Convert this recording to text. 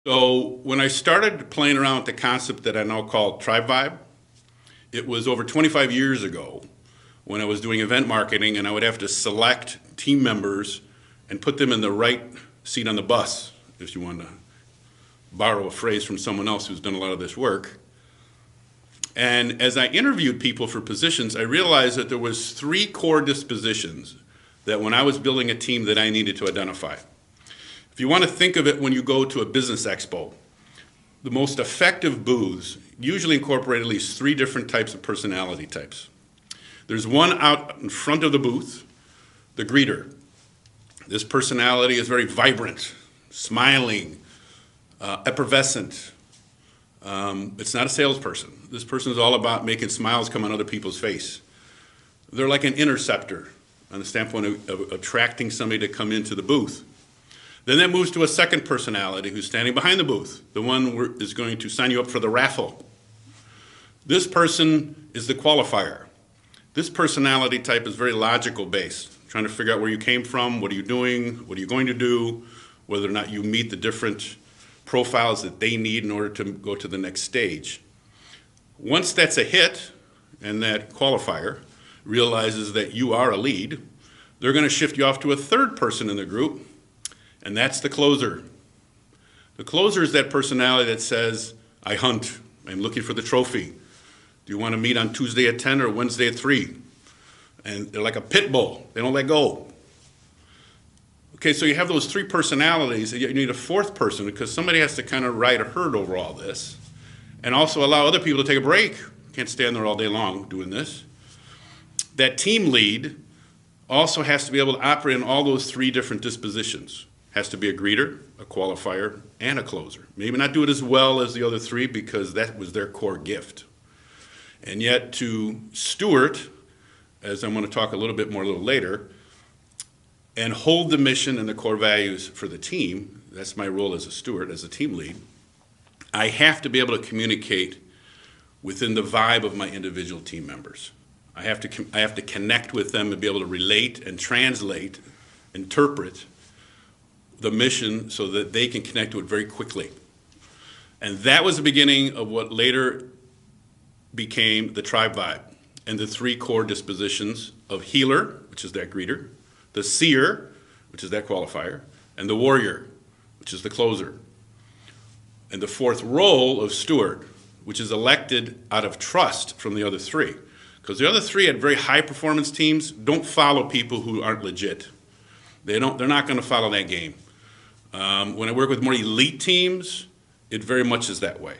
So when I started playing around with the concept that I now call TribeVibe, it was over 25 years ago when I was doing event marketing, and I would have to select team members and put them in the right seat on the bus, if you want to borrow a phrase from someone else who's done a lot of this work. And as I interviewed people for positions, I realized that there was 3 core dispositions that when I was building a team that I needed to identify. If you want to think of it when you go to a business expo, the most effective booths usually incorporate at least 3 different types of personality types. There's one out in front of the booth, the greeter. This personality is very vibrant, smiling, effervescent. It's not a salesperson. This person is all about making smiles come on other people's face. They're like an interceptor on the standpoint of attracting somebody to come into the booth. Then that moves to a second personality who's standing behind the booth, the one who is going to sign you up for the raffle. This person is the qualifier. This personality type is very logical based, trying to figure out where you came from, what are you doing, what are you going to do, whether or not you meet the different profiles that they need in order to go to the next stage. Once that's a hit, and that qualifier realizes that you are a lead, they're going to shift you off to a third person in the group, and that's the closer. The closer is that personality that says, I hunt, I'm looking for the trophy. Do you want to meet on Tuesday at 10 or Wednesday at 3? And they're like a pit bull, they don't let go. Okay, so you have those 3 personalities, and you need a 4th person because somebody has to kind of ride a herd over all this and also allow other people to take a break. Can't stand there all day long doing this. That team lead also has to be able to operate in all those 3 different dispositions. Has to be a greeter, a qualifier, and a closer. Maybe not do it as well as the other 3 because that was their core gift. And yet to steward, as I'm going to talk a little bit more a little later, and hold the mission and the core values for the team, that's my role as a steward, as a team lead, I have to be able to communicate within the vibe of my individual team members. I have to connect with them and be able to relate and translate, interpret the mission so that they can connect to it very quickly. And that was the beginning of what later became the TribeVibe and the 3 core dispositions of healer, which is that greeter, the seer, which is that qualifier, and the warrior, which is the closer. And the 4th role of steward, which is elected out of trust from the other 3. Because the other 3 had very high performance teams, don't follow people who aren't legit. They're not going to follow that game. When I work with more elite teams, it very much is that way.